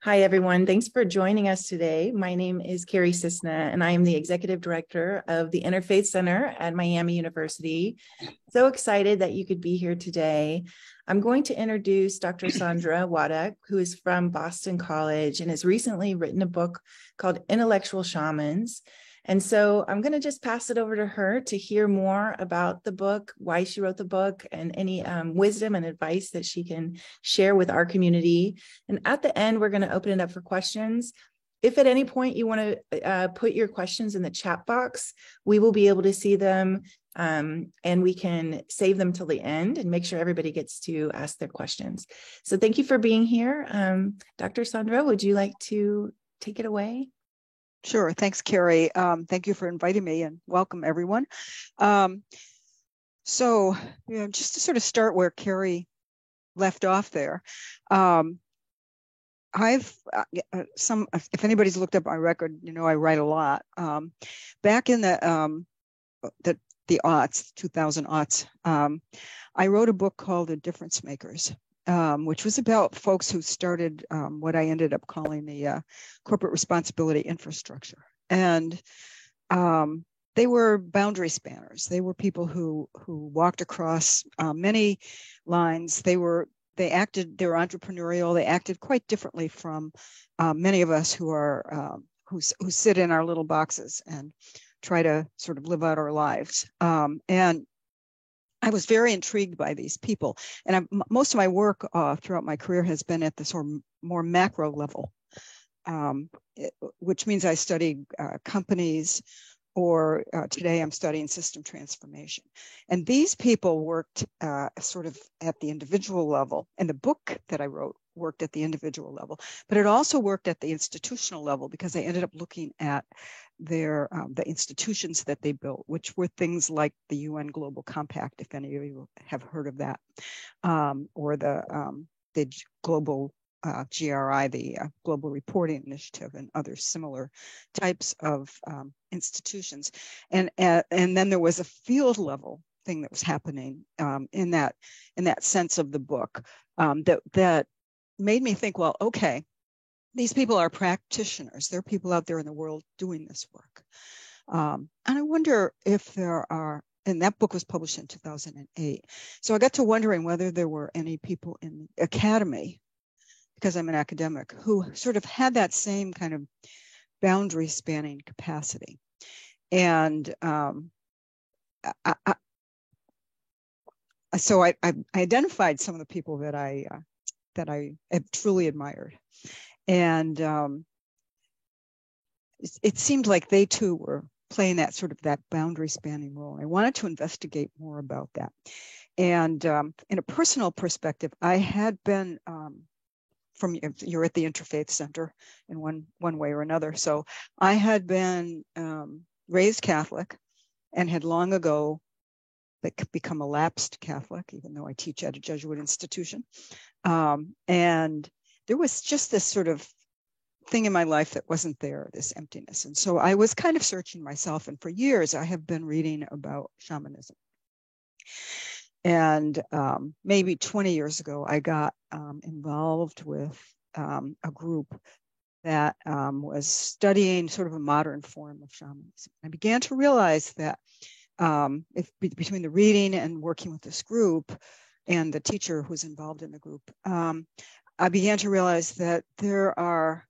Hi, everyone. Thanks for joining us today. My name is Carrie Cisna, and I am the Executive Director of the Interfaith Center at Miami University. So excited that you could be here today. I'm going to introduce Dr. Sandra Wadek, who is from Boston College and has recently written a book called Intellectual Shamans. And so I'm going to just pass it over to her to hear more about the book, why she wrote the book, and any wisdom and advice that she can share with our community. And at the end, we're going to open it up for questions. If at any point you want to put your questions in the chat box, we will be able to see them and we can save them till the end and make sure everybody gets to ask their questions. So thank you for being here. Dr. Sandra, would you like to take it away? Sure. Thanks, Carrie. Thank you for inviting me and welcome everyone. So just to sort of start where Carrie left off there, if anybody's looked up my record, I write a lot. Back in the aughts, 2000 aughts, I wrote a book called The Difference Makers, which was about folks who started what I ended up calling the corporate responsibility infrastructure. And they were boundary spanners. They were people who walked across many lines. They were entrepreneurial. They acted quite differently from many of us who are who sit in our little boxes and try to sort of live out our lives. And I was very intrigued by these people. And most of my work throughout my career has been at the sort of more macro level, which means I studied companies, or today I'm studying system transformation. And these people worked sort of at the individual level. And the book that I wrote worked at the individual level, but it also worked at the institutional level, because I ended up looking at the institutions that they built, which were things like the UN Global Compact, if any of you have heard of that, or the global GRI, the Global Reporting Initiative, and other similar types of institutions. And then there was a field level thing that was happening in that sense of the book that made me think, well, okay, these people are practitioners. There are people out there in the world doing this work. And I wonder if there are, and that book was published in 2008. So I got to wondering whether there were any people in the academy, because I'm an academic, who sort of had that same kind of boundary spanning capacity. And so I identified some of the people that I have truly admired. And it seemed like they too were playing that sort of that boundary spanning role. I wanted to investigate more about that. And in a personal perspective, I had been you're at the Interfaith Center in one way or another. So I had been raised Catholic and had long ago become a lapsed Catholic, even though I teach at a Jesuit institution. And there was just this sort of thing in my life that wasn't there, this emptiness. And so I was kind of searching myself. And for years, I have been reading about shamanism. And maybe 20 years ago, I got involved with a group that was studying sort of a modern form of shamanism. I began to realize that between the reading and working with this group and the teacher who's involved in the group, I began to realize that there are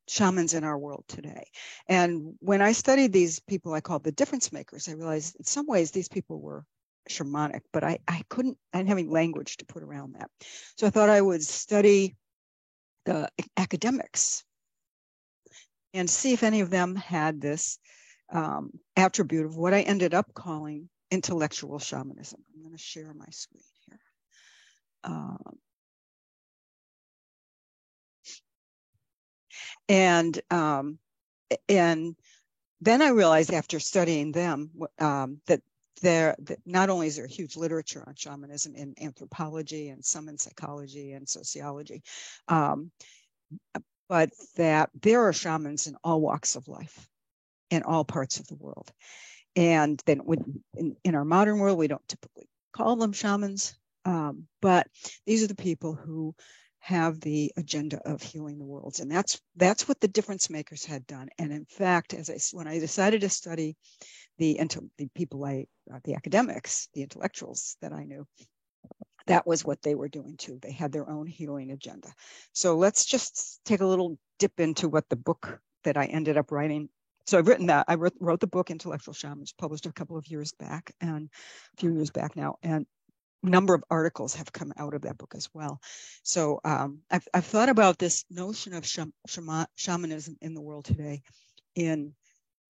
shamans in our world today. And when I studied these people I called the difference makers, I realized in some ways these people were shamanic, but I didn't have any language to put around that. So I thought I would study the academics and see if any of them had this attribute of what I ended up calling intellectual shamanism. I'm going to share my screen here. And then I realized after studying them that not only is there huge literature on shamanism in anthropology and some in psychology and sociology, but that there are shamans in all walks of life, in all parts of the world. And then in our modern world, we don't typically call them shamans, but these are the people who have the agenda of healing the worlds. And that's what the difference makers had done. And in fact, when I decided to study the academics, the intellectuals that I knew, that was what they were doing too. They had their own healing agenda. So let's just take a little dip into what the book that I ended up writing. So I've written that. I wrote the book Intellectual Shamans, published a couple of years back, and a few years back now, and a number of articles have come out of that book as well. So I've thought about this notion of shamanism in the world today in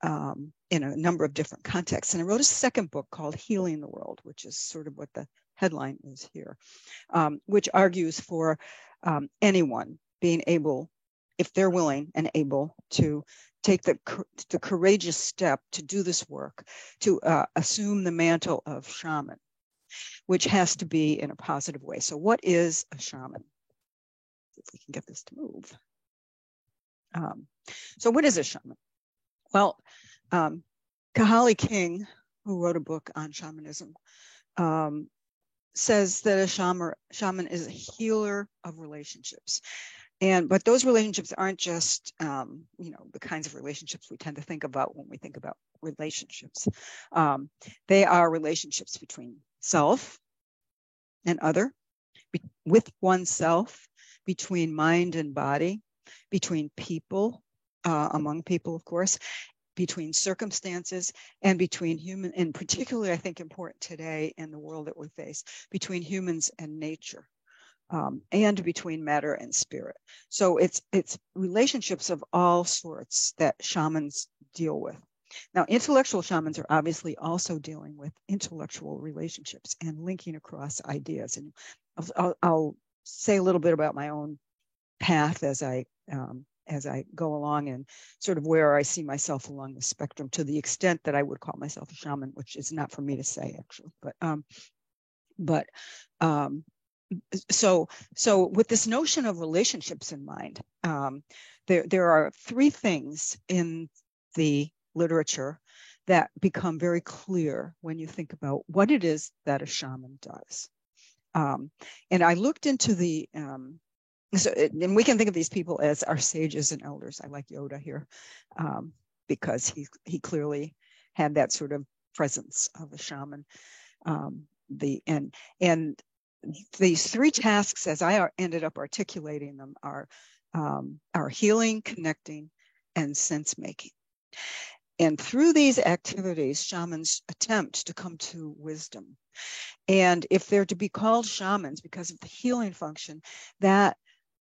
a number of different contexts. And I wrote a second book called Healing the World, which is sort of what the headline is here, which argues for anyone being able, if they're willing and able, to take the courageous step to do this work, to assume the mantle of shaman, which has to be in a positive way. So what is a shaman? If we can get this to move. So what is a shaman? Well, Kahali King, who wrote a book on shamanism, says that a shaman is a healer of relationships. But those relationships aren't just, the kinds of relationships we tend to think about when we think about relationships. They are relationships between self and other, with oneself, between mind and body, between people, among people, of course, between circumstances, and between human, and particularly, I think, important today in the world that we face, between humans and nature. And between matter and spirit. So it's relationships of all sorts that shamans deal with. Now, intellectual shamans are obviously also dealing with intellectual relationships and linking across ideas. And I'll say a little bit about my own path as I go along, and sort of where I see myself along the spectrum, to the extent that I would call myself a shaman, which is not for me to say, actually. So with this notion of relationships in mind, there are three things in the literature that become very clear when you think about what it is that a shaman does. And I looked into and we can think of these people as our sages and elders. I like Yoda here, because he clearly had that sort of presence of a shaman. And these three tasks, as I ended up articulating them, are healing, connecting, and sense making. And through these activities, shamans attempt to come to wisdom. And if they're to be called shamans because of the healing function, that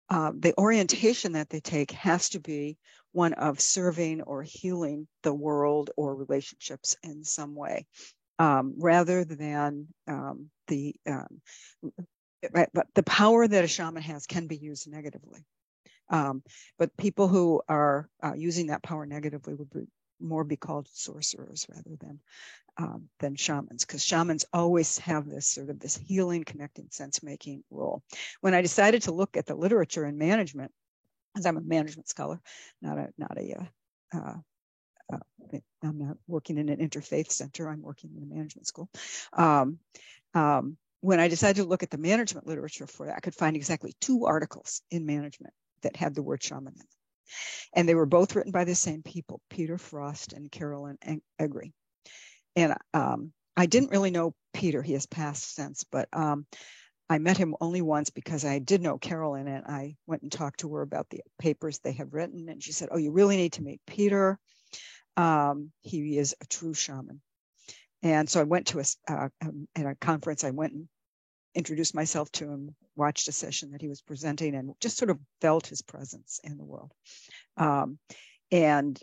the orientation that they take has to be one of serving or healing the world or relationships in some way. Rather than but the power that a shaman has can be used negatively. But people who are using that power negatively would be called sorcerers rather than shamans, because shamans always have this healing, connecting, sense-making role. When I decided to look at the literature in management, as I'm a management scholar, I'm not working in an interfaith center. I'm working in a management school. When I decided to look at the management literature for that, I could find exactly 2 articles in management that had the word shaman in them. And they were both written by the same people, Peter Frost and Carolyn Egri. And I didn't really know Peter. He has passed since, but I met him only once because I did know Carolyn, and I went and talked to her about the papers they have written. And she said, "Oh, you really need to meet Peter. He is a true shaman." And so I went to at a conference. I went and introduced myself to him, watched a session that he was presenting, and just sort of felt his presence in the world. And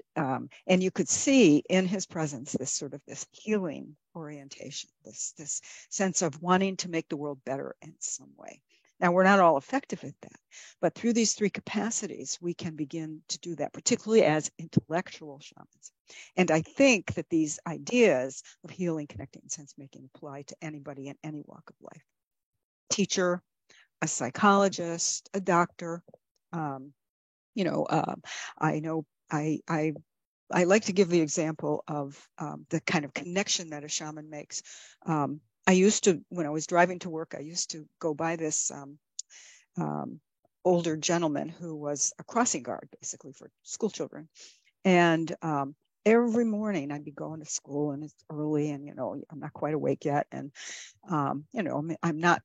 you could see in his presence this healing orientation, this sense of wanting to make the world better in some way. Now, we're not all effective at that, but through these 3 capacities, we can begin to do that, particularly as intellectual shamans. And I think that these ideas of healing, connecting, and sense-making apply to anybody in any walk of life. Teacher, a psychologist, a doctor. I know I like to give the example of the kind of connection that a shaman makes. I used to, when I was driving to work, I used to go by this older gentleman who was a crossing guard, basically, for school children. And every morning I'd be going to school, and it's early, and, I'm not quite awake yet. And, I'm not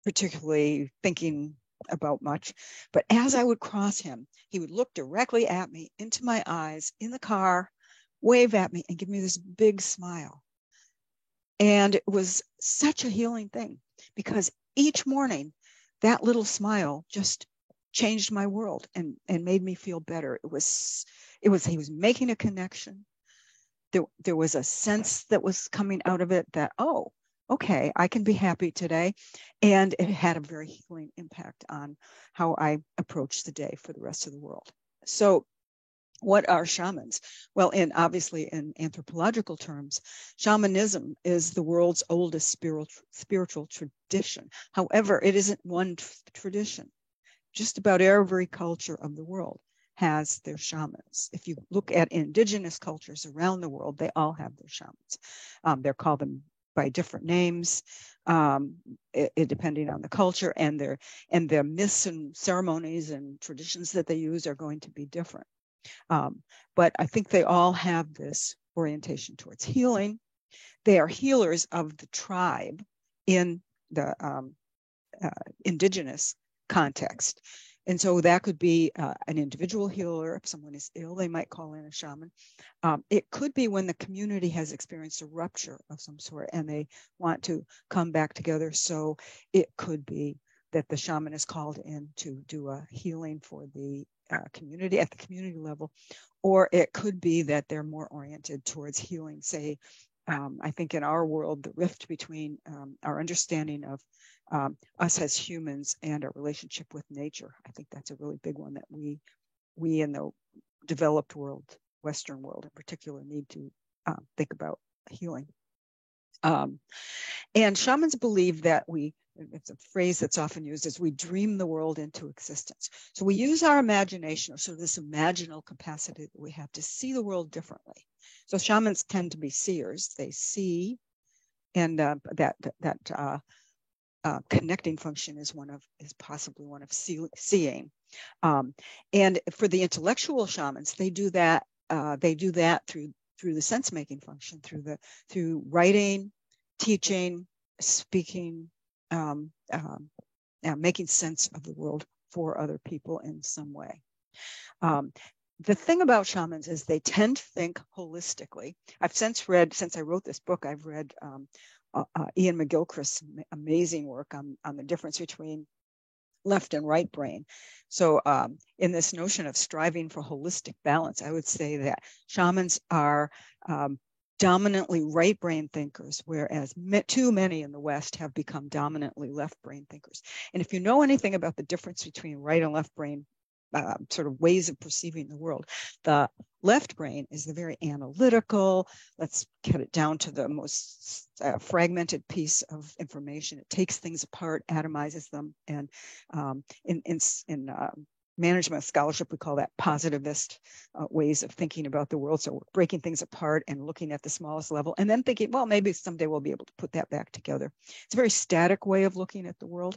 particularly thinking about much. But as I would cross him, he would look directly at me, into my eyes, in the car, wave at me, and give me this big smile. And it was such a healing thing, because each morning that little smile just changed my world and made me feel better. He was making a connection. There was a sense that was coming out of it that, oh, okay, I can be happy today. And it had a very healing impact on how I approach the day for the rest of the world. So what are shamans? Well, obviously in anthropological terms, shamanism is the world's oldest spiritual tradition. However, it isn't one tradition. Just about every culture of the world has their shamans. If you look at indigenous cultures around the world, they all have their shamans. They're called them by different names, depending on the culture, and their myths and ceremonies and traditions that they use are going to be different. But I think they all have this orientation towards healing. They are healers of the tribe in the indigenous context. And so that could be an individual healer. If someone is ill, they might call in a shaman. It could be when the community has experienced a rupture of some sort and they want to come back together. So it could be that the shaman is called in to do a healing for the community at the community level. Or it could be that they're more oriented towards healing, say, I think in our world, the rift between our understanding of us as humans and our relationship with nature. I think that's a really big one that we in the developed world, Western world in particular, need to think about healing. And shamans believe that it's a phrase that's often used, as we dream the world into existence. So we use our imagination, or sort of this imaginal capacity that we have to see the world differently. So shamans tend to be seers. They see, and that connecting function is possibly one of seeing. And for the intellectual shamans, they do that through the sense making function, through writing, teaching, speaking, making sense of the world for other people in some way. The thing about shamans is they tend to think holistically. Since I wrote this book, I've read Ian McGilchrist's amazing work on the difference between left and right brain. So in this notion of striving for holistic balance, I would say that shamans are dominantly right brain thinkers, whereas too many in the West have become dominantly left brain thinkers. And if you know anything about the difference between right and left brain sort of ways of perceiving the world, the left brain is the very analytical, let's get it down to the most fragmented piece of information. It takes things apart, atomizes them, and in management scholarship, we call that positivist ways of thinking about the world. So we're breaking things apart and looking at the smallest level, and then thinking, well, maybe someday we'll be able to put that back together. It's a very static way of looking at the world,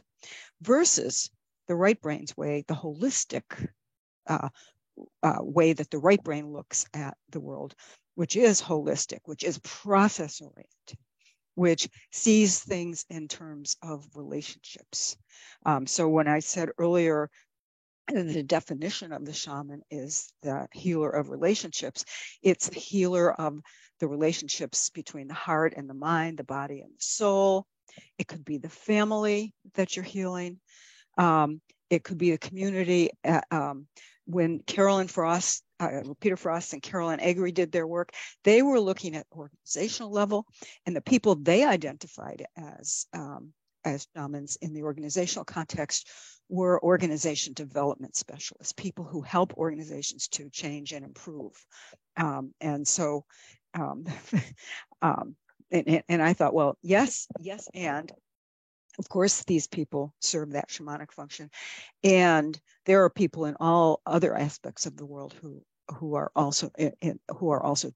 versus the right brain's way, the holistic way that the right brain looks at the world, which is holistic, which is process oriented, which sees things in terms of relationships. So when I said earlier, the definition of the shaman is the healer of relationships, it's the healer of the relationships between the heart and the mind, the body and the soul. It could be the family that you're healing. It could be the community. When Carolyn Frost, Peter Frost and Carolyn Agri did their work, they were looking at organizational level, and the people they identified as shamans in the organizational context were organization development specialists, people who help organizations to change and improve. And so, and I thought, well, yes, and of course, these people serve that shamanic function. And there are people in all other aspects of the world who are also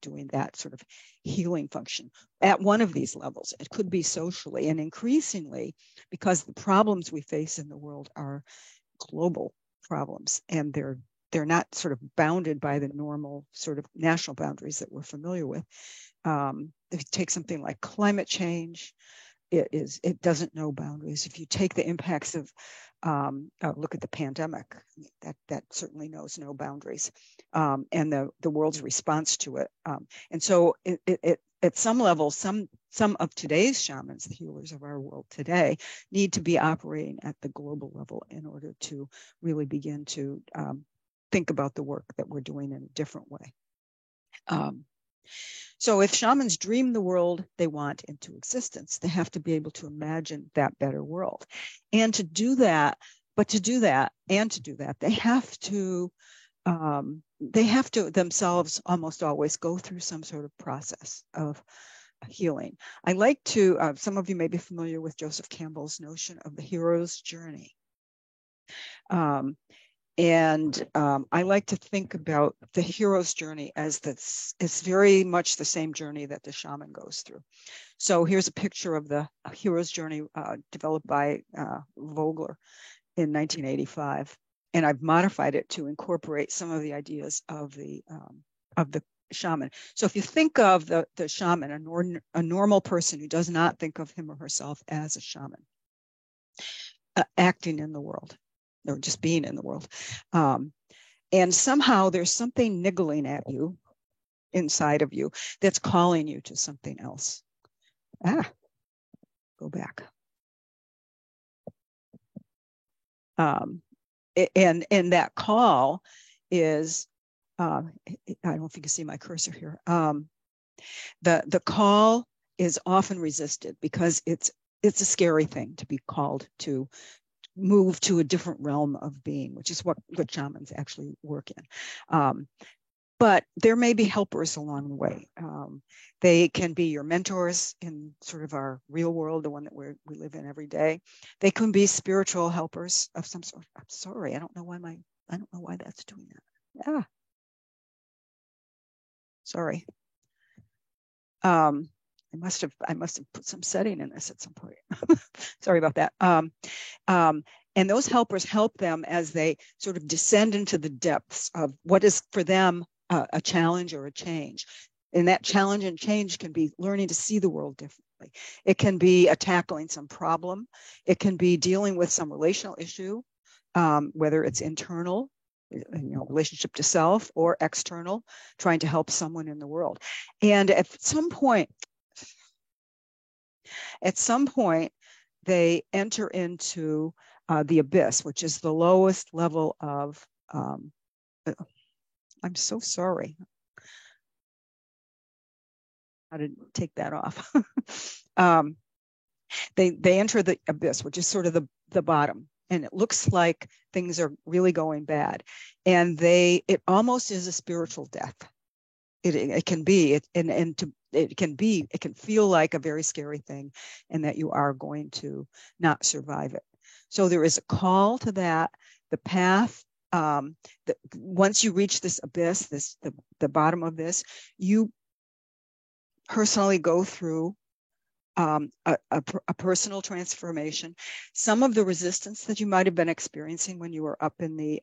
doing that sort of healing function at one of these levels. It could be socially, and increasingly, because the problems we face in the world are global problems, and they're not sort of bounded by the normal sort of national boundaries that we're familiar with. If you take something like climate change, it doesn't know boundaries. If you take the impacts of look at the pandemic, that certainly knows no boundaries, and the world's response to it. And so it at some level, some of today's shamans, the healers of our world today, need to be operating at the global level in order to really begin to think about the work that we're doing in a different way. So if shamans dream the world they want into existence, they have to be able to imagine that better world. And to do that, they have to themselves almost always go through some sort of process of healing. I like to, some of you may be familiar with Joseph Campbell's notion of the hero's journey. I like to think about the hero's journey as it's very much the same journey that the shaman goes through. So here's a picture of the hero's journey developed by Vogler in 1985. And I've modified it to incorporate some of the ideas of the shaman. So if you think of the shaman, a normal person who does not think of him or herself as a shaman, acting in the world, or just being in the world. And somehow there's something niggling at you inside of you that's calling you to something else. Go back. And that call is, I don't know if you can see my cursor here. The call is often resisted because it's a scary thing to be called to move to a different realm of being, which is what shamans actually work in. But there may be helpers along the way. They can be your mentors in sort of our real world, the one that we live in every day. They can be spiritual helpers of some sort. I'm sorry, I don't know why that's doing that. Sorry. I must have put some setting in this at some point. Sorry about that. And those helpers help them as they sort of descend into the depths of what is for them a challenge or a change. And that challenge and change can be learning to see the world differently. It can be tackling some problem. It can be dealing with some relational issue, whether it's internal, relationship to self, or external, trying to help someone in the world. And at some point, they enter into the abyss, which is the lowest level of, I'm so sorry. How to take that off. They enter the abyss, which is sort of the bottom. And it looks like things are really going bad. And it almost is a spiritual death. It can be, it can feel like a very scary thing, and that you are going to not survive it. So there is a call to that. The path, once you reach this abyss, the bottom of this, you personally go through a personal transformation. Some of the resistance that you might have been experiencing when you were up in the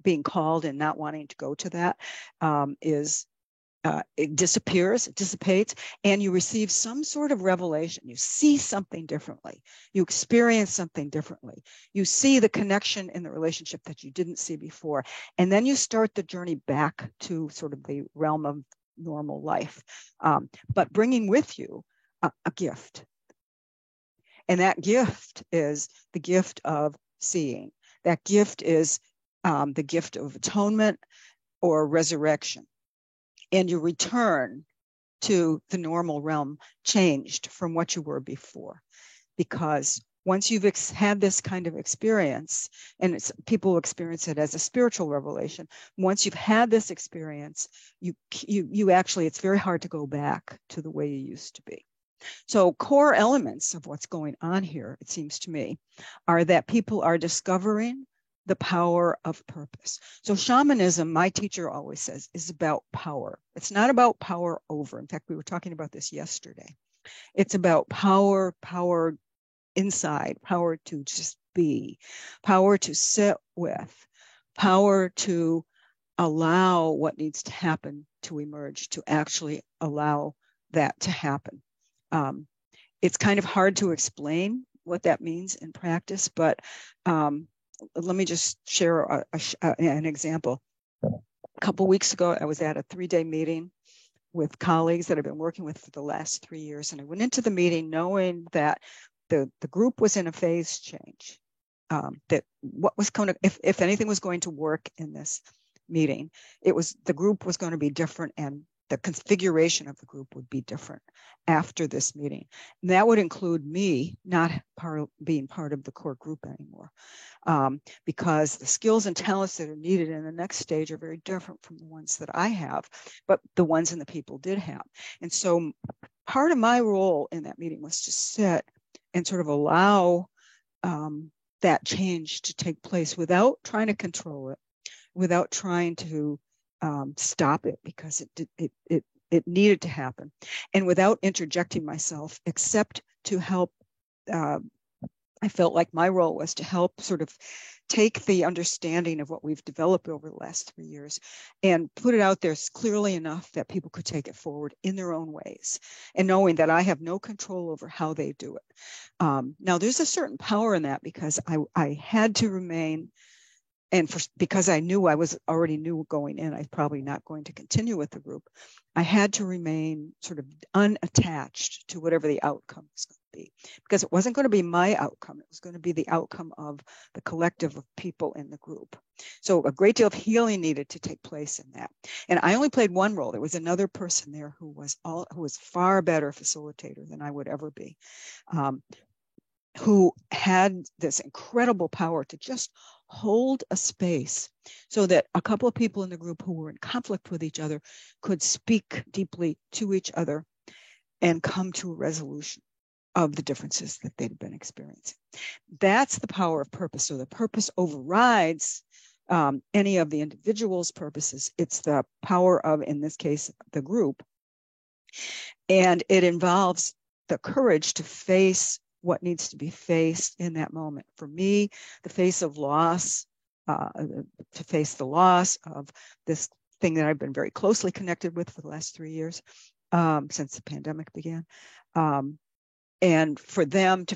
being called and not wanting to go to that it disappears, it dissipates, and you receive some sort of revelation. You see something differently. You experience something differently. You see the connection in the relationship that you didn't see before. And then you start the journey back to sort of the realm of normal life, but bringing with you a gift. And that gift is the gift of seeing. That gift is the gift of atonement or resurrection. And you return to the normal realm changed from what you were before. Because once you've had this kind of experience, and people experience it as a spiritual revelation, once you've had this experience, you actually, it's very hard to go back to the way you used to be. So core elements of what's going on here, it seems to me, are that people are discovering the power of purpose. So shamanism, my teacher always says, is about power. It's not about power over. In fact, we were talking about this yesterday. It's about power inside, power to just be, power to sit with, power to allow what needs to happen to emerge, to actually allow that to happen. It's kind of hard to explain what that means in practice, but let me just share an example. A couple weeks ago, I was at a 3-day meeting with colleagues that I've been working with for the last 3 years. And I went into the meeting knowing that the group was in a phase change, that what was going to, if anything was going to work in this meeting, the group was going to be different, and the configuration of the group would be different after this meeting. And that would include me not being part of the core group anymore, because the skills and talents that are needed in the next stage are very different from the ones that I have, but the ones and the people did have. And so part of my role in that meeting was to sit and sort of allow that change to take place without trying to control it, without trying to stop it, because it needed to happen, and without interjecting myself, except to help. I felt like my role was to help sort of take the understanding of what we've developed over the last 3 years and put it out there clearly enough that people could take it forward in their own ways, and knowing that I have no control over how they do it. Now, there's a certain power in that, because I had to remain, and because I knew already knew going in, I'm probably not going to continue with the group. I had to remain sort of unattached to whatever the outcome was going to be, because it wasn't going to be my outcome. It was going to be the outcome of the collective of people in the group. So a great deal of healing needed to take place in that. And I only played one role. There was another person there who was far better facilitator than I would ever be, who had this incredible power to just hold a space so that a couple of people in the group who were in conflict with each other could speak deeply to each other and come to a resolution of the differences that they'd been experiencing. That's the power of purpose. So the purpose overrides any of the individual's purposes. It's the power of, in this case, the group. And it involves the courage to face what needs to be faced in that moment. For me, the face of loss, to face the loss of this thing that I've been very closely connected with for the last 3 years, since the pandemic began. And for them to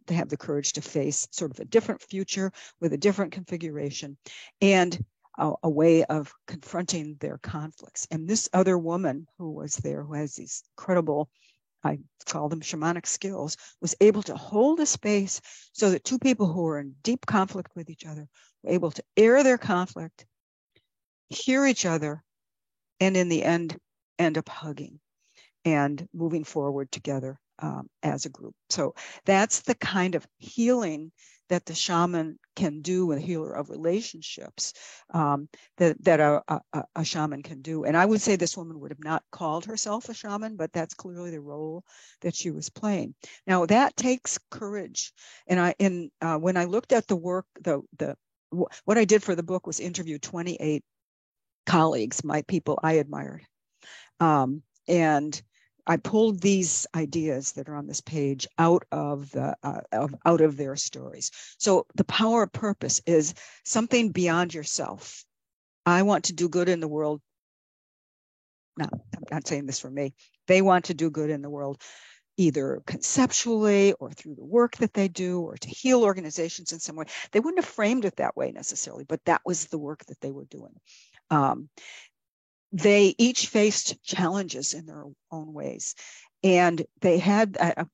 have the courage to face sort of a different future with a different configuration, and a way of confronting their conflicts. And this other woman who was there, who has these incredible, I call them shamanic skills, was able to hold a space so that two people who were in deep conflict with each other were able to air their conflict, hear each other, and in the end up hugging and moving forward together as a group. So that's the kind of healing that the shaman can do, a healer of relationships, that a shaman can do. And I would say this woman would have not called herself a shaman, but that's clearly the role that she was playing. Now that takes courage. And when I looked at the work, what I did for the book was interview 28 colleagues, my people I admired, and I pulled these ideas that are on this page out of their stories. So the power of purpose is something beyond yourself. I want to do good in the world. No, I'm not saying this for me. They want to do good in the world, either conceptually or through the work that they do, or to heal organizations in some way. They wouldn't have framed it that way necessarily, but that was the work that they were doing. They each faced challenges in their own ways. And they had, I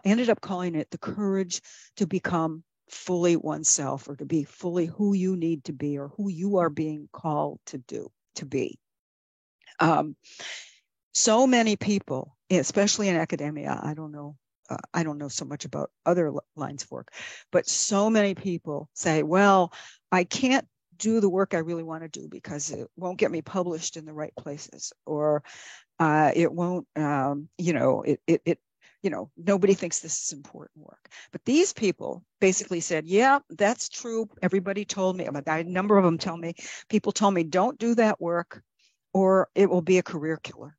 ended up calling it the courage to become fully oneself, or to be fully who you need to be, or who you are being called to be. So many people, especially in academia, I don't know so much about other lines of work, but so many people say, well, I can't do the work I really want to do because it won't get me published in the right places, or it won't, nobody thinks this is important work. But these people basically said, yeah, that's true. Everybody told me, a number of them people told me, don't do that work or it will be a career killer.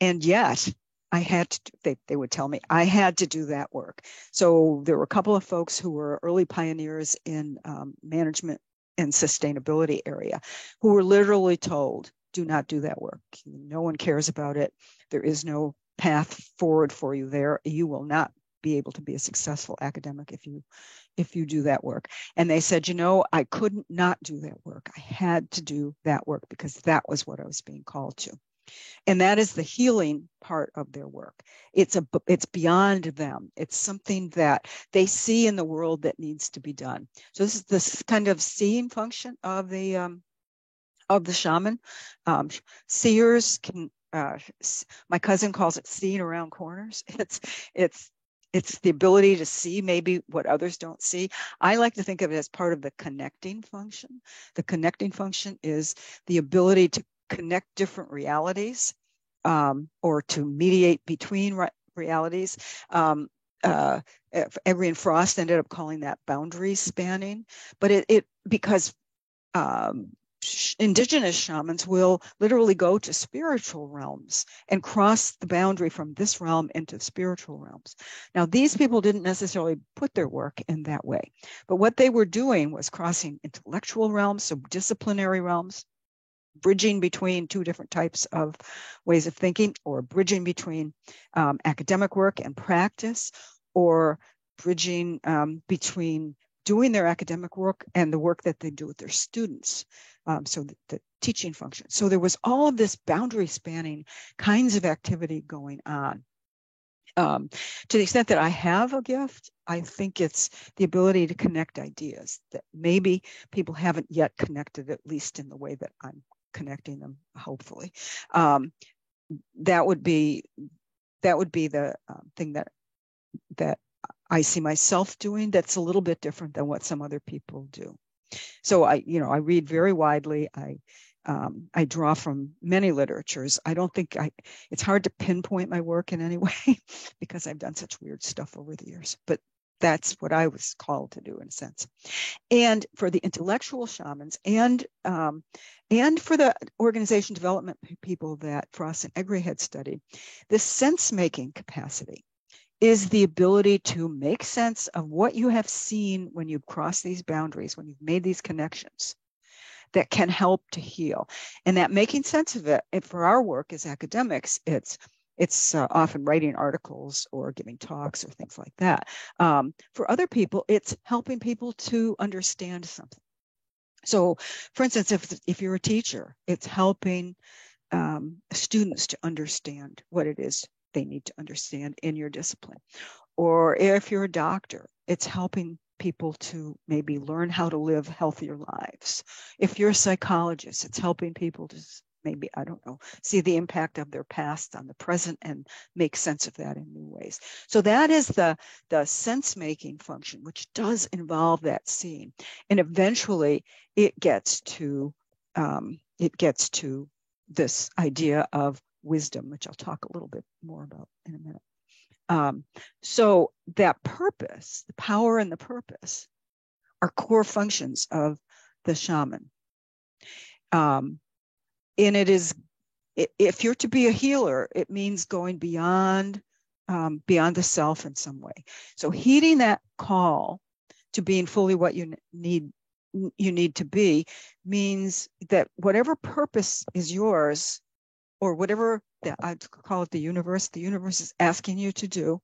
And yet I had to, they would tell me I had to do that work. So there were a couple of folks who were early pioneers in management and sustainability area who were literally told, do not do that work. No one cares about it. There is no path forward for you there. You will not be able to be a successful academic if you do that work. And they said, I couldn't not do that work. I had to do that work because that was what I was being called to. And that is the healing part of their work. It's beyond them. It's something that they see in the world that needs to be done. So this is this kind of seeing function of the shaman. Seers can. My cousin calls it seeing around corners. It's the ability to see maybe what others don't see. I like to think of it as part of the connecting function. The connecting function is the ability to connect different realities or to mediate between realities. Avery and Frost ended up calling that boundary spanning, but because indigenous shamans will literally go to spiritual realms and cross the boundary from this realm into spiritual realms. Now, these people didn't necessarily put their work in that way, but what they were doing was crossing intellectual realms, so disciplinary realms, bridging between two different types of ways of thinking, or bridging between academic work and practice, or bridging between doing their academic work and the work that they do with their students. So the teaching function. So there was all of this boundary spanning kinds of activity going on. To the extent that I have a gift, I think it's the ability to connect ideas that maybe people haven't yet connected, at least in the way that I'm connecting them, hopefully. That would be the thing that I see myself doing that's a little bit different than what some other people do. So I read very widely. I draw from many literatures. I don't think it's hard to pinpoint my work in any way because I've done such weird stuff over the years, but that's what I was called to do in a sense. And for the intellectual shamans and for the organization development people that Frost and Egri had studied, this sense-making capacity is the ability to make sense of what you have seen when you've crossed these boundaries, when you've made these connections that can help to heal. And that making sense of it, for our work as academics, it's often writing articles or giving talks or things like that. For other people, it's helping people to understand something. So, for instance, if you're a teacher, it's helping students to understand what it is they need to understand in your discipline. Or if you're a doctor, it's helping people to maybe learn how to live healthier lives. If you're a psychologist, it's helping people to maybe, I don't know, see the impact of their past on the present and make sense of that in new ways. So that is the sense-making function, which does involve that seeing. And eventually it gets to this idea of wisdom, which I'll talk a little bit more about in a minute. So that purpose, the power and the purpose, are core functions of the shaman. And it is, if you're to be a healer, it means going beyond the self in some way. So heeding that call to being fully what you need to be means that whatever purpose is yours, or whatever I call it the universe is asking you to do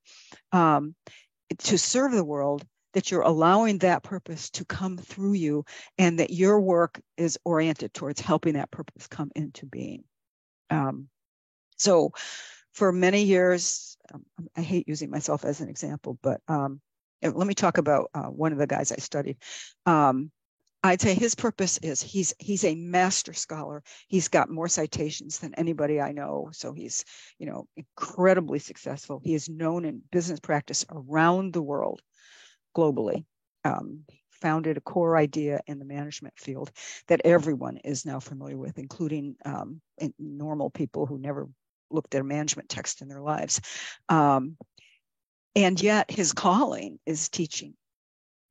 to serve the world, that you're allowing that purpose to come through you, and that your work is oriented towards helping that purpose come into being. So for many years, I hate using myself as an example, but let me talk about one of the guys I studied. I'd say his purpose is he's a master scholar. He's got more citations than anybody I know. So he's, incredibly successful. He is known in business practice around the world, globally. Founded a core idea in the management field that everyone is now familiar with, including normal people who never looked at a management text in their lives. And yet his calling is teaching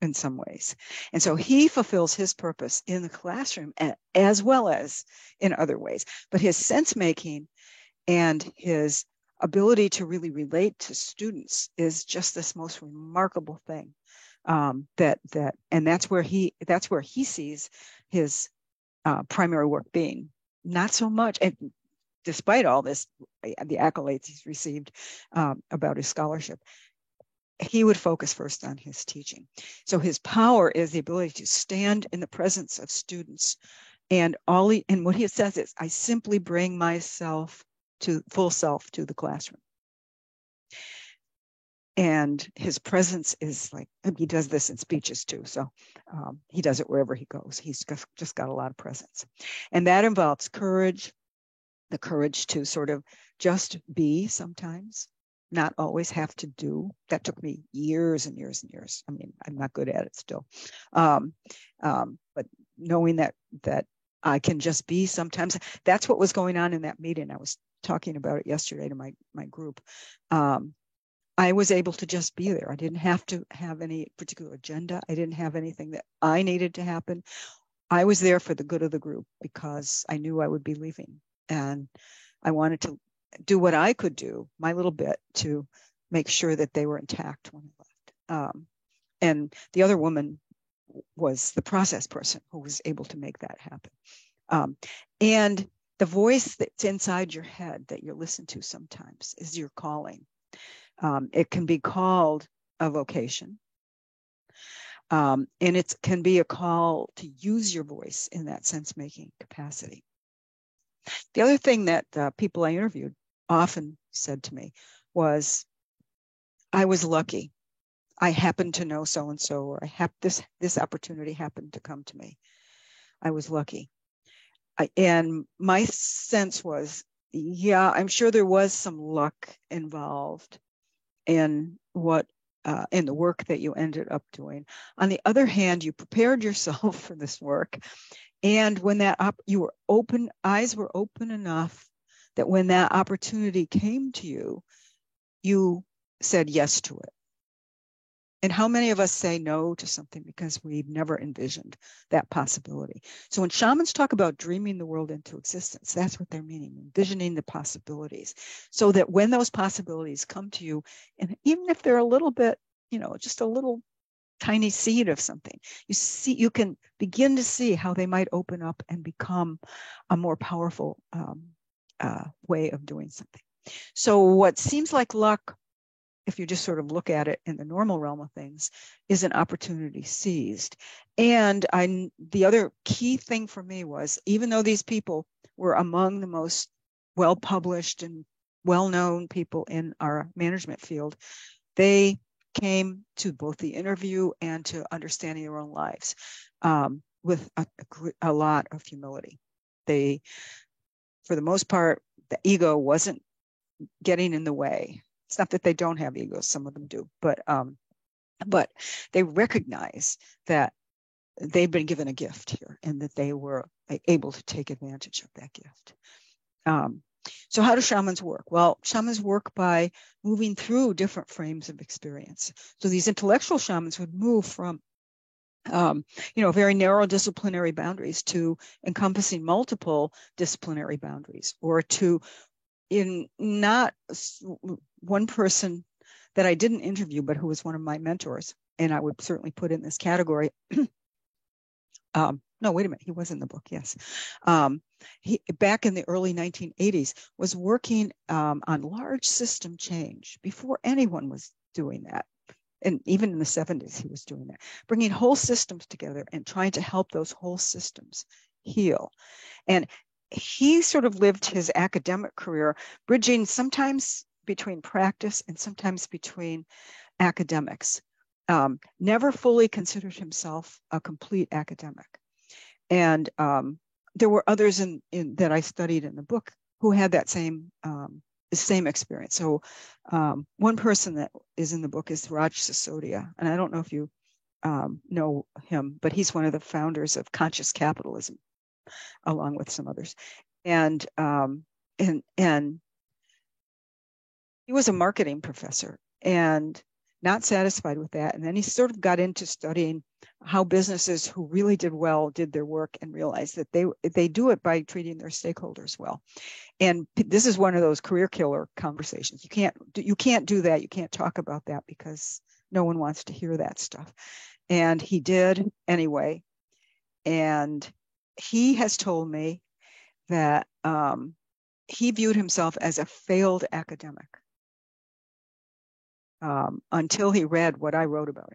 in some ways. And so he fulfills his purpose in the classroom as well as in other ways. But his sense making and his ability to really relate to students is just this most remarkable thing. And that's where he sees his primary work being. Not so much, and despite all this, the accolades he's received about his scholarship, he would focus first on his teaching. So his power is the ability to stand in the presence of students, and what he says is, I simply bring myself to full self to the classroom. And his presence is like, he does this in speeches too. So he does it wherever he goes. He's just got a lot of presence. And that involves courage, the courage to sort of just be sometimes, not always have to do. That took me years and years and years. I mean, I'm not good at it still. But knowing that I can just be sometimes, that's what was going on in that meeting. I was talking about it yesterday to my group. I was able to just be there. I didn't have to have any particular agenda. I didn't have anything that I needed to happen. I was there for the good of the group because I knew I would be leaving. And I wanted to do what I could do, my little bit, to make sure that they were intact when I left. And the other woman was the process person who was able to make that happen. And the voice that's inside your head that you listen to sometimes is your calling. It can be called a vocation. And it can be a call to use your voice in that sense-making capacity. The other thing that people I interviewed often said to me was, I was lucky. I happened to know so-and-so, or this opportunity happened to come to me. I was lucky. And my sense was, yeah, I'm sure there was some luck involved in in the work that you ended up doing. On the other hand, you prepared yourself for this work, and when eyes were open enough that when that opportunity came to you, you said yes to it. And how many of us say no to something because we've never envisioned that possibility? So when shamans talk about dreaming the world into existence, that's what they're meaning, envisioning the possibilities, so that when those possibilities come to you, and even if they're a little bit, just a little tiny seed of something, you can begin to see how they might open up and become a more powerful way of doing something. So what seems like luck, if you just sort of look at it in the normal realm of things, is an opportunity seized. And the other key thing for me was, even though these people were among the most well-published and well-known people in our management field, they came to both the interview and to understanding their own lives with a lot of humility. They, for the most part, the ego wasn't getting in the way. It's not that they don't have egos, some of them do, but they recognize that they've been given a gift here and that they were able to take advantage of that gift. So how do shamans work? Well, shamans work by moving through different frames of experience. So these intellectual shamans would move from very narrow disciplinary boundaries to encompassing multiple disciplinary boundaries, or to, in not one person that I didn't interview, but who was one of my mentors, and I would certainly put in this category. No, wait a minute, he was in the book, yes. He, back in the early 1980s, was working on large system change before anyone was doing that. And even in the 70s, he was doing that, bringing whole systems together and trying to help those whole systems heal. And he sort of lived his academic career bridging sometimes between practice and sometimes between academics. Never fully considered himself a complete academic. And there were others in that I studied in the book who had that same experience. So one person that is in the book is Raj Sisodia. And I don't know if you know him, but he's one of the founders of Conscious Capitalism, along with some others. And he was a marketing professor. And not satisfied with that. And then he sort of got into studying how businesses who really did well did their work, and realized that they do it by treating their stakeholders well. And this is one of those career killer conversations. You can't do that. You can't talk about that because no one wants to hear that stuff. And he did anyway. And he has told me that he viewed himself as a failed academic until he read what I wrote about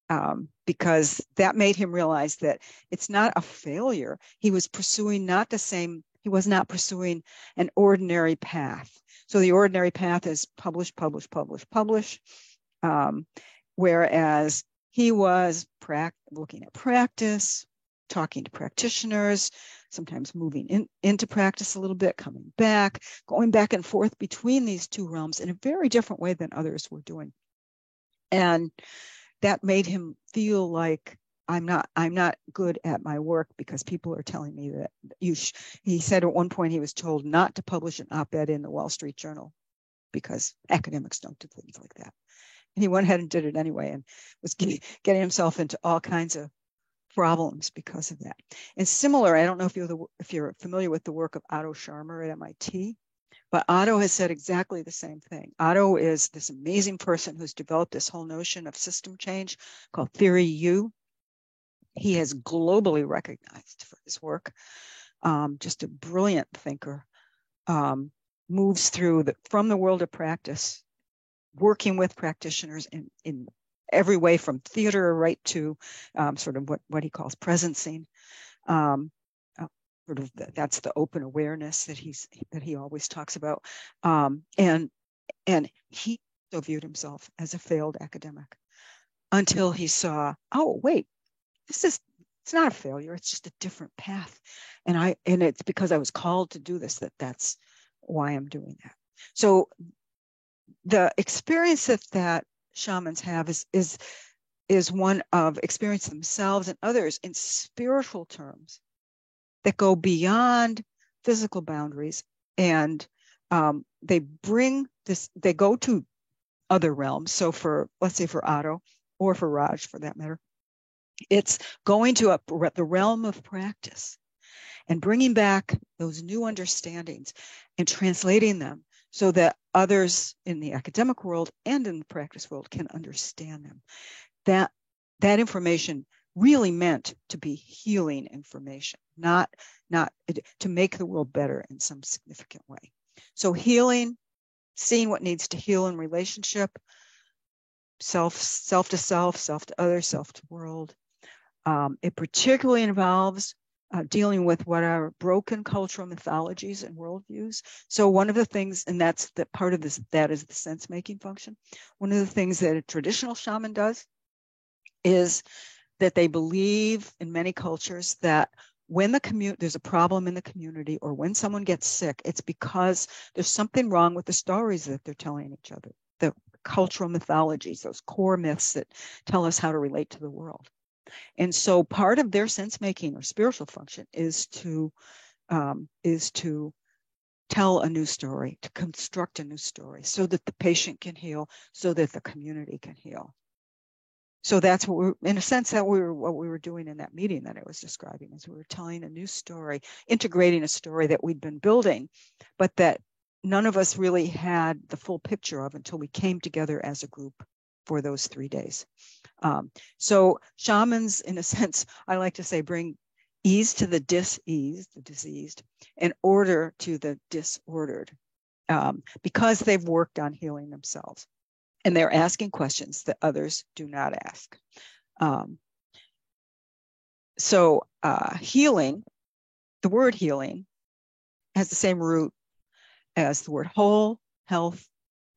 him. Because that made him realize that it's not a failure. He was pursuing he was not pursuing an ordinary path. So the ordinary path is publish, publish, publish, publish. Whereas he was looking at practice, talking to practitioners, sometimes moving into practice a little bit, coming back, going back and forth between these two realms in a very different way than others were doing. And that made him feel like I'm not good at my work because people are telling me that he said at one point he was told not to publish an op-ed in the Wall Street Journal because academics don't do things like that. And he went ahead and did it anyway, and was getting himself into all kinds of problems because of that. And similar, I don't know if you're familiar with the work of Otto Scharmer at MIT, but Otto has said exactly the same thing. Otto is this amazing person who's developed this whole notion of system change called Theory U. He is globally recognized for his work. Just a brilliant thinker. Moves from the world of practice, working with practitioners in every way, from theater right to sort of what he calls presencing. That's the open awareness that he always talks about. And he also viewed himself as a failed academic until he saw, oh wait, it's not a failure. It's just a different path. And it's because I was called to do this that's why I'm doing that. So the experience that shamans have is one of experience themselves and others in spiritual terms that go beyond physical boundaries, and they go to other realms. So let's say for Otto, or for Raj for that matter, it's going to the realm of practice and bringing back those new understandings and translating them so that others in the academic world and in the practice world can understand them. That information really meant to be healing information, not to make the world better in some significant way. So healing, seeing what needs to heal in relationship, self to self to other, self to world. It particularly involves dealing with what are broken cultural mythologies and worldviews. So one of the things, and that's the part of this, that is the sense-making function. One of the things that a traditional shaman does is that they believe in many cultures that when there's a problem in the community, or when someone gets sick, it's because there's something wrong with the stories that they're telling each other, the cultural mythologies, those core myths that tell us how to relate to the world. And so part of their sense-making or spiritual function is to tell a new story, to construct a new story so that the patient can heal, so that the community can heal. So that's what in a sense, what we were doing in that meeting that I was describing, is we were telling a new story, integrating a story that we'd been building, but that none of us really had the full picture of until we came together as a group for those 3 days. So shamans, in a sense, I like to say, bring ease to the diseased, and order to the disordered, because they've worked on healing themselves. And they're asking questions that others do not ask. Healing, the word healing, has the same root as the word whole, health,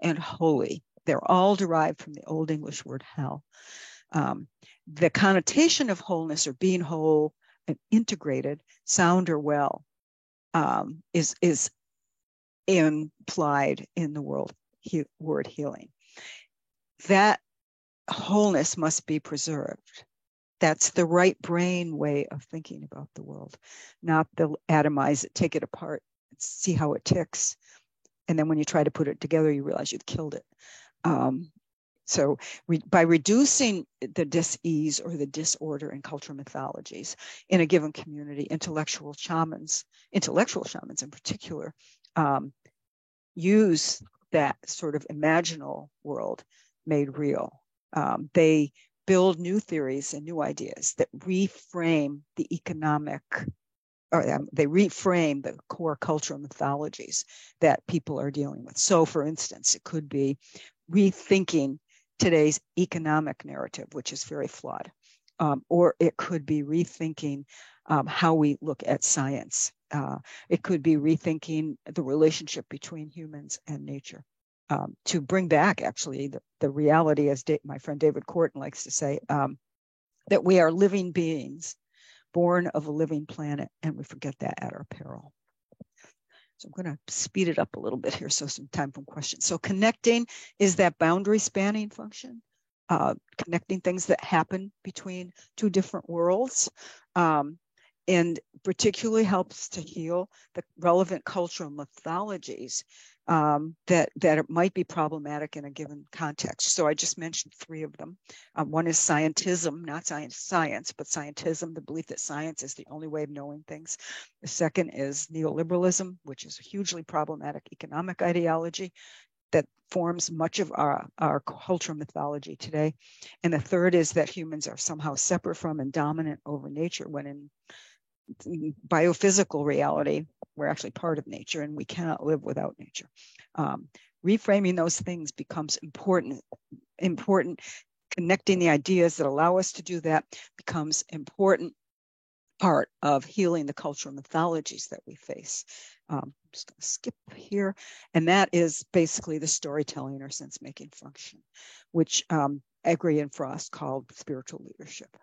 and holy. They're all derived from the Old English word hell. The connotation of wholeness, or being whole and integrated, sound or well, is implied in the word healing. That wholeness must be preserved. That's the right brain way of thinking about the world, not the atomize it, take it apart, see how it ticks. And then when you try to put it together, you realize you've killed it. So by reducing the dis-ease or the disorder in cultural mythologies in a given community, intellectual shamans in particular, use that sort of imaginal world made real. They build new theories and new ideas that reframe the economic, or they reframe the core cultural mythologies that people are dealing with. So, for instance, it could be rethinking today's economic narrative, which is very flawed. Or it could be rethinking how we look at science. It could be rethinking the relationship between humans and nature. To bring back, actually, the reality, as my friend David Korten likes to say, that we are living beings born of a living planet, and we forget that at our peril. So I'm going to speed it up a little bit here, so some time for questions. So connecting is that boundary spanning function, connecting things that happen between two different worlds, and particularly helps to heal the relevant cultural mythologies that might be problematic in a given context. So I just mentioned three of them. One is scientism, not science, but scientism, the belief that science is the only way of knowing things. The second is neoliberalism, which is a hugely problematic economic ideology that forms much of our cultural mythology today. And the third is that humans are somehow separate from and dominant over nature, when in biophysical reality, we're actually part of nature and we cannot live without nature. Reframing those things becomes important. Connecting the ideas that allow us to do that becomes important part of healing the cultural mythologies that we face. I'm just going to skip here. And that is basically the storytelling or sense-making function, which Egri and Frost called spiritual leadership.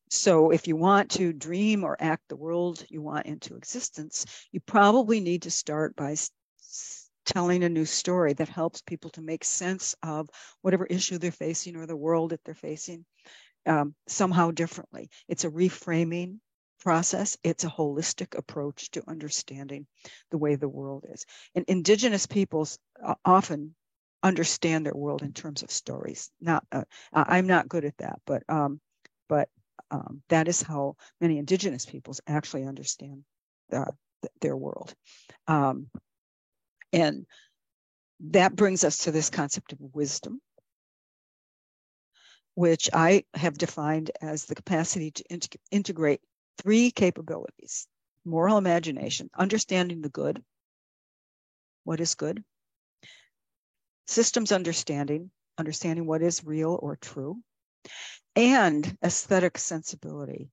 So if you want to dream or act the world you want into existence, you probably need to start by telling a new story that helps people to make sense of whatever issue they're facing or the world that they're facing somehow differently. It's a reframing process. It's a holistic approach to understanding the way the world is. And indigenous peoples often understand their world in terms of stories. I'm not good at that, but that is how many indigenous peoples actually understand their world. And that brings us to this concept of wisdom, which I have defined as the capacity to integrate three capabilities: moral imagination, understanding the good, what is good; systems understanding, understanding what is real or true; and aesthetic sensibility,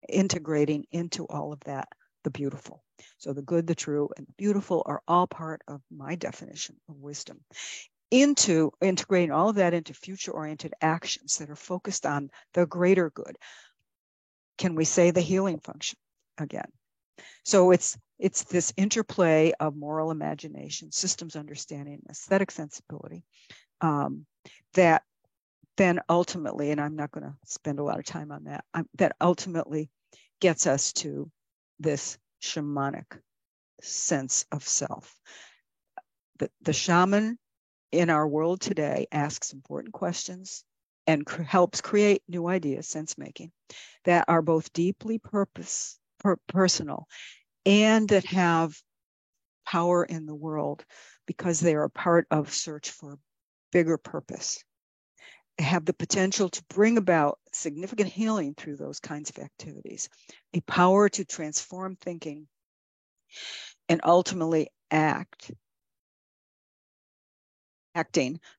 integrating into all of that the beautiful. So the good, the true, and the beautiful are all part of my definition of wisdom. Into integrating all of that into future-oriented actions that are focused on the greater good. Can we say the healing function again? So it's this interplay of moral imagination, systems understanding, aesthetic sensibility, that then ultimately, and I'm not going to spend a lot of time on that, that ultimately gets us to this shamanic sense of self. The shaman in our world today asks important questions and helps create new ideas, sense making, that are both deeply personal and that have power in the world because they are a part of search for bigger purpose. They have the potential to bring about significant healing through those kinds of activities, a power to transform thinking and ultimately acting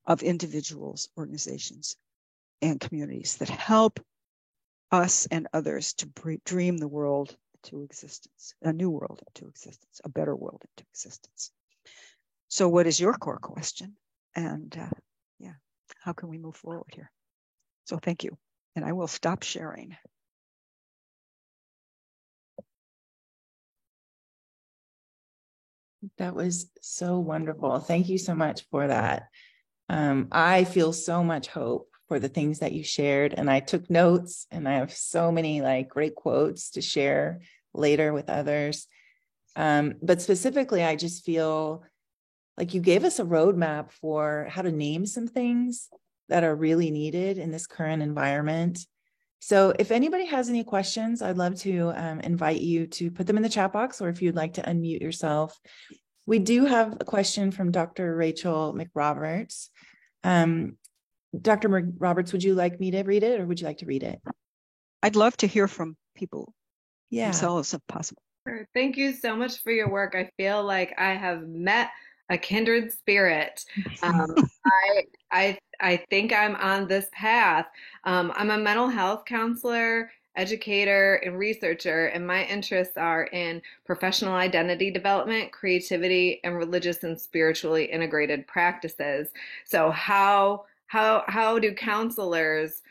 of individuals, organizations, and communities that help us and others to dream the world to existence, a new world into existence, a better world into existence. So what is your core question? And how can we move forward here? So thank you. And I will stop sharing. That was so wonderful. Thank you so much for that. I feel so much hope for the things that you shared, and I took notes, and I have so many great quotes to share later with others. But specifically, I just feel like you gave us a roadmap for how to name some things that are really needed in this current environment. So if anybody has any questions, I'd love to invite you to put them in the chat box, or if you'd like to unmute yourself. We do have a question from Dr. Rachel McRoberts. Dr. McRoberts, would you like me to read it, or would you like to read it? I'd love to hear from people themselves if possible. Thank you so much for your work. I feel like I have met a kindred spirit. I think I'm on this path. I'm a mental health counselor, educator, and researcher, and my interests are in professional identity development, creativity, and religious and spiritually integrated practices. So how do counselors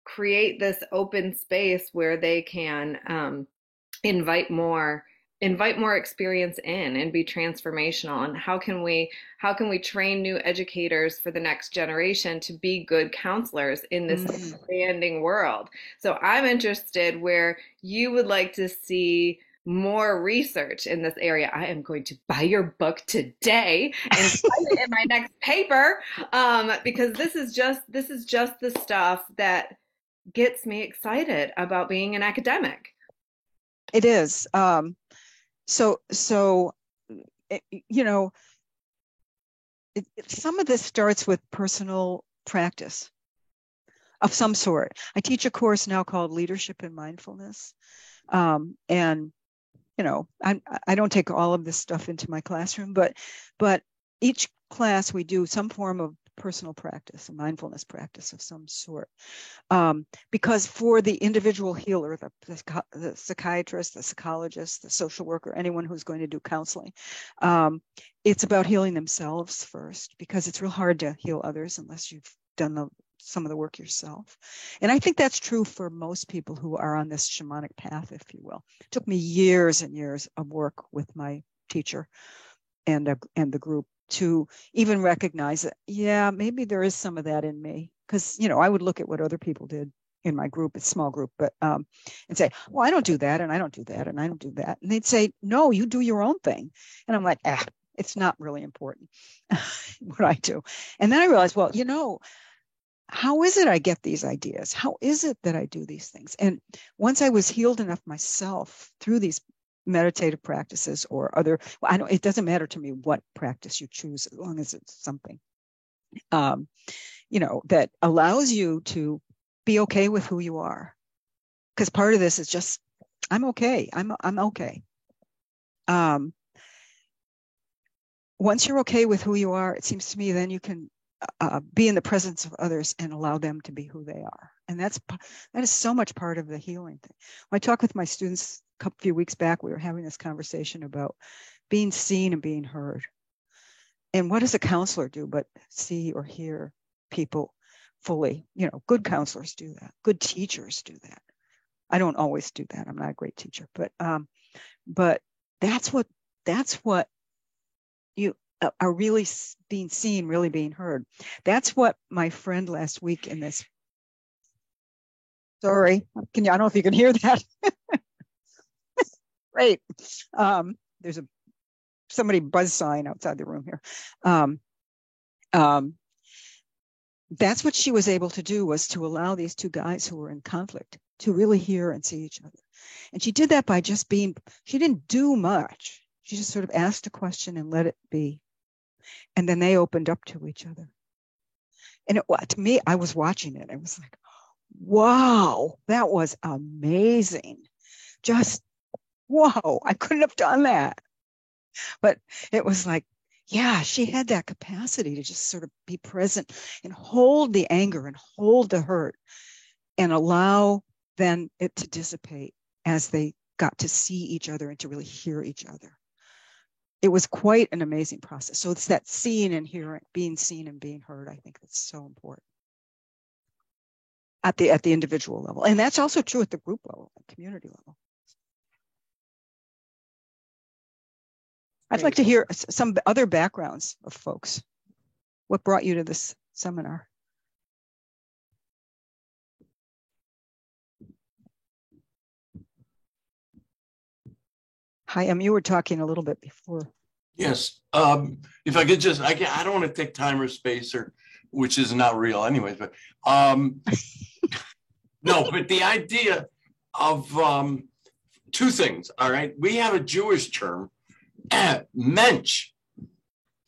create this open space where they can invite more experience in and be transformational? And how can we train new educators for the next generation to be good counselors in this expanding world? So I'm interested where you would like to see more research in this area. I am going to buy your book today and write it in my next paper, because this is just the stuff that gets me excited about being an academic. It is. So you know, some of this starts with personal practice of some sort. I teach a course now called Leadership and Mindfulness. And, you know, I don't take all of this stuff into my classroom, but each class we do some form of personal practice, a mindfulness practice of some sort. Because for the individual healer, the psychiatrist, the psychologist, the social worker, anyone who's going to do counseling, it's about healing themselves first, because it's real hard to heal others unless you've done some of the work yourself. And I think that's true for most people who are on this shamanic path, if you will. It took me years and years of work with my teacher and the group to even recognize that, yeah, maybe there is some of that in me. Because, you know, I would look at what other people did in my group, it's a small group, but and say, well, I don't do that, and I don't do that, and I don't do that. And they'd say, no, you do your own thing. And I'm like, it's not really important what I do. And then I realized, well, you know, how is it I get these ideas? How is it that I do these things? And once I was healed enough myself through these meditative practices or other, well, it doesn't matter to me what practice you choose, as long as it's something, you know, that allows you to be okay with who you are. Because part of this is just, I'm okay. I'm okay. Once you're okay with who you are, it seems to me, then you can be in the presence of others and allow them to be who they are. And that is so much part of the healing thing. When I talked with my students a few weeks back, we were having this conversation about being seen and being heard. And what does a counselor do but see or hear people fully? You know, good counselors do that. Good teachers do that. I don't always do that. I'm not a great teacher, but that's what you are really being seen, really being heard. That's what my friend last week in this. Sorry, I don't know if you can hear that. Great. There's somebody buzz sign outside the room here. That's what she was able to do, was to allow these two guys who were in conflict to really hear and see each other. And she did that by just being, she didn't do much. She just sort of asked a question and let it be. And then they opened up to each other. And to me, I was watching it. I was like, wow, that was amazing. Just, whoa, I couldn't have done that. But it was like, yeah, she had that capacity to just sort of be present and hold the anger and hold the hurt and allow then it to dissipate as they got to see each other and to really hear each other. It was quite an amazing process. So it's that seeing and hearing, being seen and being heard. I think that's so important at the individual level. And that's also true at the group level, at community level. I'd like to hear some other backgrounds of folks. What brought you to this seminar? Hi, you were talking a little bit before. Yes. If I could just, I don't want to take time or space, or which is not real anyways, but no, but the idea of two things. All right. We have a Jewish term, mensch.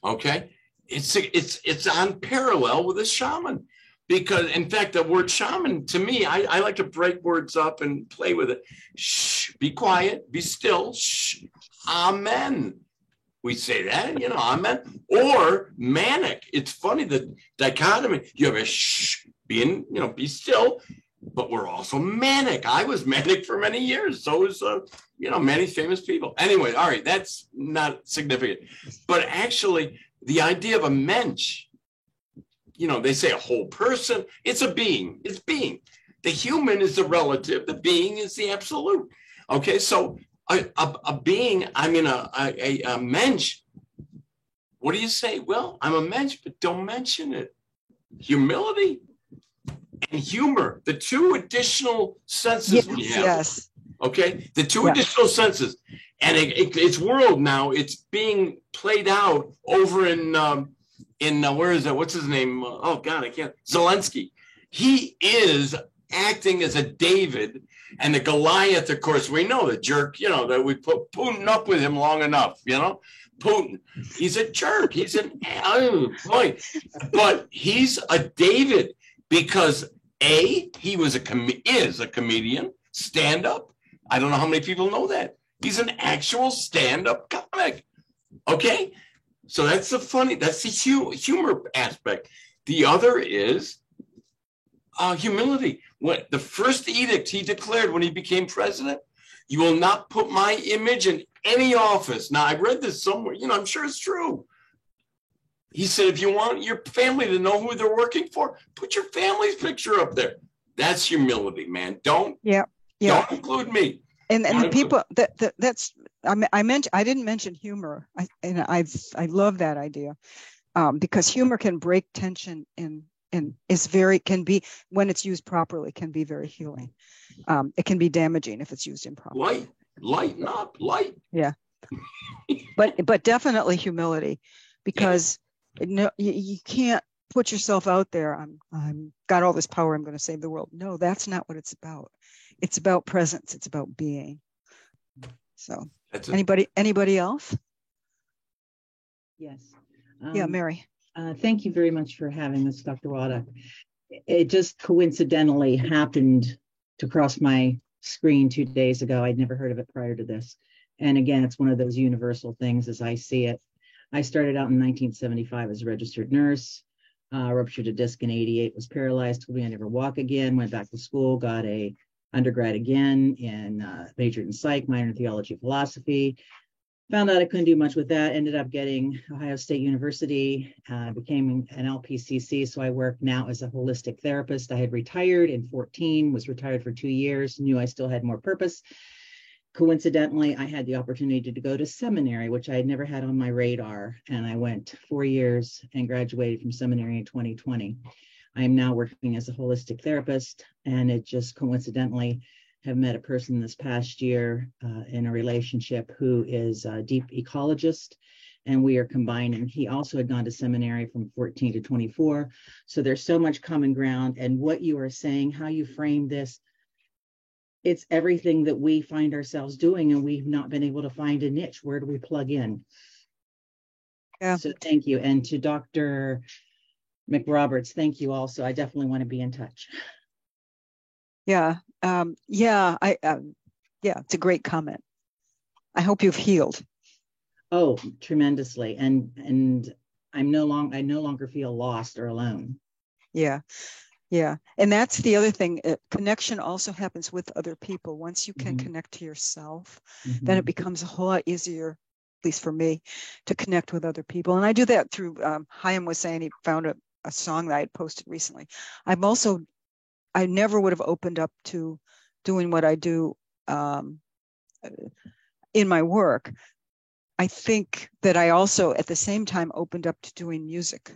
Okay. It's on parallel with a shaman, because in fact, the word shaman to me, I like to break words up and play with it. Shh, be quiet, be still. Shh, amen. We say that, amen. Or manic. It's funny, the dichotomy. You have a shh, be still, but we're also manic. I was manic for many years. So was, many famous people. Anyway, all right, that's not significant. But actually, the idea of a mensch, they say a whole person. It's a being. It's being. The human is the relative. The being is the absolute. Okay, so a being, a mensch. What do you say? Well, I'm a mensch, but don't mention it. Humility and humor, the two additional senses we have. Yes. Okay, the two additional senses. And it's world now, it's being played out over in where is that? What's his name? Oh God, I can't. Zelensky. He is acting as a David, and the Goliath, of course, we know the jerk, that we put Putin up with him long enough, Putin, he's a jerk. He's boy. But he's a David because he was is a comedian, stand-up. I don't know how many people know that. He's an actual stand-up comic. Okay? So that's the humor aspect. The other is humility. What the first edict he declared when he became president, you will not put my image in any office. Now, I read this somewhere, I'm sure it's true. He said, if you want your family to know who they're working for, put your family's picture up there. That's humility, man. Don't include me. And the people that's I didn't mention humor. I love that idea because humor can break tension and can be, when it's used properly, can be very healing. It can be damaging if it's used improperly. Lighten up. Yeah, but definitely humility, because you can't put yourself out there. I'm got all this power. I'm going to save the world. No, that's not what it's about. It's about presence. It's about being. So, anybody else? Yes. Mary. Thank you very much for having this, Dr. Wada. It just coincidentally happened to cross my screen 2 days ago. I'd never heard of it prior to this. And again, it's one of those universal things as I see it. I started out in 1975 as a registered nurse, ruptured a disc in 88, was paralyzed, told me I'd never walk again, went back to school, got a undergrad again, and majored in psych, minor in theology and philosophy. Found out I couldn't do much with that, ended up getting Ohio State University, became an LPCC, so I work now as a holistic therapist. I had retired in 2014, was retired for 2 years, knew I still had more purpose. Coincidentally, I had the opportunity to go to seminary, which I had never had on my radar, and I went 4 years and graduated from seminary in 2020. I am now working as a holistic therapist, and it just coincidentally have met a person this past year in a relationship who is a deep ecologist, and we are combining. He also had gone to seminary from 14 to 24. So there's so much common ground. And what you are saying, how you frame this, it's everything that we find ourselves doing, and we've not been able to find a niche. Where do we plug in? Yeah. So thank you. And to Dr. McRoberts, thank you also. I definitely want to be in touch. Yeah. It's a great comment. I hope you've healed. Oh, tremendously. And I no longer feel lost or alone. Yeah. And that's the other thing. Connection also happens with other people. Once you can connect to yourself, then it becomes a whole lot easier, at least for me, to connect with other people. And I do that through, Chaim was saying he found a song that I had posted recently. I never would have opened up to doing what I do in my work. I think that I also, at the same time, opened up to doing music.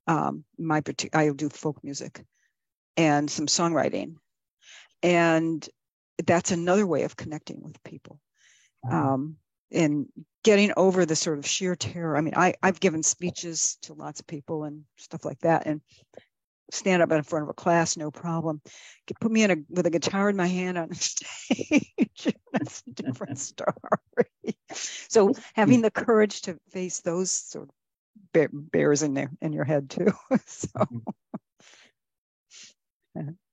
I do folk music and some songwriting. And that's another way of connecting with people. And getting over the sort of sheer terror. I mean, I've given speeches to lots of people and stuff like that, and stand up in front of a class, no problem. Put me with a guitar in my hand on a stage. That's a different story. So having the courage to face those sort of bears in your head too. So.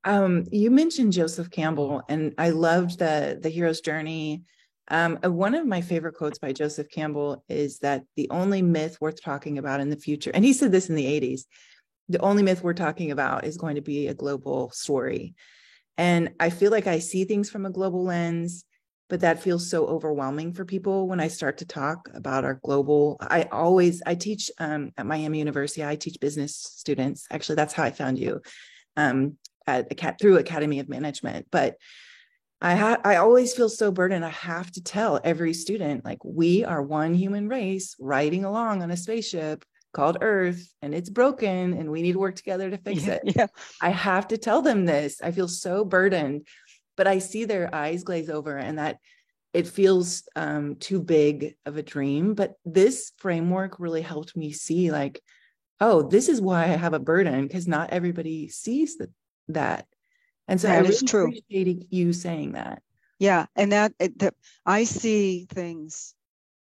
You mentioned Joseph Campbell, and I loved the hero's journey. One of my favorite quotes by Joseph Campbell is that the only myth worth talking about in the future, and he said this in the 80s, the only myth we're talking about is going to be a global story. And I feel like I see things from a global lens, but that feels so overwhelming for people when I start to talk about our global. I teach at Miami University, I teach business students. Actually, that's how I found you through Academy of Management. But I always feel so burdened. I have to tell every student, like, we are one human race riding along on a spaceship called Earth, and it's broken, and we need to work together to fix it. Yeah. I have to tell them this. I feel so burdened, but I see their eyes glaze over, and that it feels too big of a dream. But this framework really helped me see, like, oh, this is why I have a burden, because not everybody sees that. And so I really appreciated you saying that. Yeah, and that I see things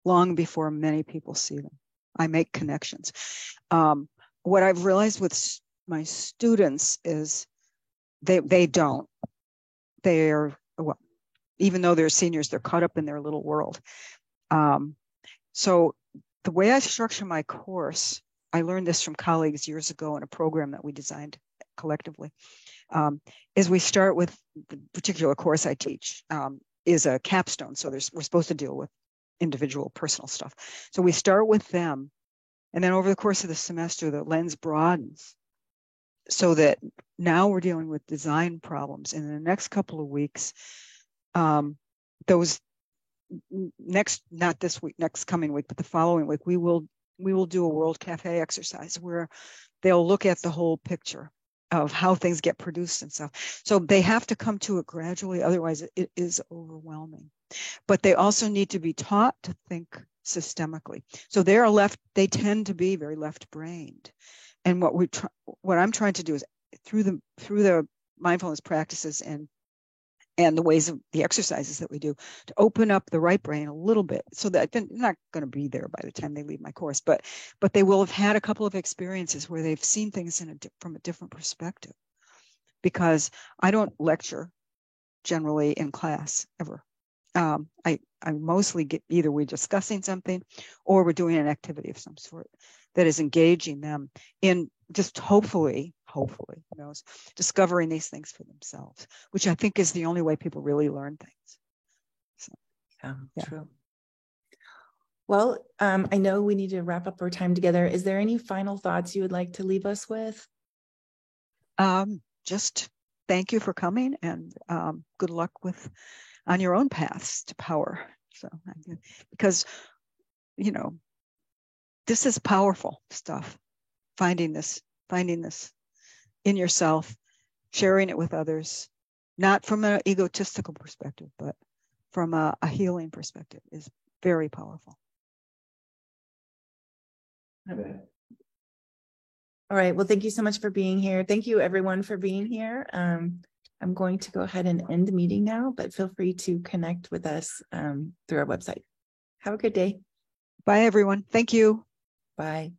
long before many people see them. I make connections. What I've realized with my students is they don't. They're, well, even though they're seniors, they're caught up in their little world. So the way I structure my course, I learned this from colleagues years ago in a program that we designed collectively, is we start with the particular course I teach is a capstone. So we're supposed to deal with individual personal stuff. So we start with them, and then over the course of the semester, the lens broadens so that now we're dealing with design problems. And in the next couple of weeks, not this week, next coming week, but the following week, we will do a World Cafe exercise where they'll look at the whole picture of how things get produced and stuff. So they have to come to it gradually, otherwise it is overwhelming. But they also need to be taught to think systemically. So they tend to be very left-brained. And what I'm trying to do is through the mindfulness practices and the ways of the exercises that we do, to open up the right brain a little bit, so that they're not going to be there by the time they leave my course, but they will have had a couple of experiences where they've seen things from a different perspective. Because I don't lecture generally in class ever. I mostly get, either we're discussing something or we're doing an activity of some sort that is engaging them in just hopefully, who knows, discovering these things for themselves, which I think is the only way people really learn things. So, yeah. True. Well, I know we need to wrap up our time together. Is there any final thoughts you would like to leave us with? Just thank you for coming, and good luck on your own paths to power. So, because, this is powerful stuff, finding this in yourself, sharing it with others, not from an egotistical perspective, but from a healing perspective, is very powerful. Okay. All right. Well, thank you so much for being here. Thank you, everyone, for being here. I'm going to go ahead and end the meeting now, but feel free to connect with us through our website. Have a good day. Bye, everyone. Thank you. Bye.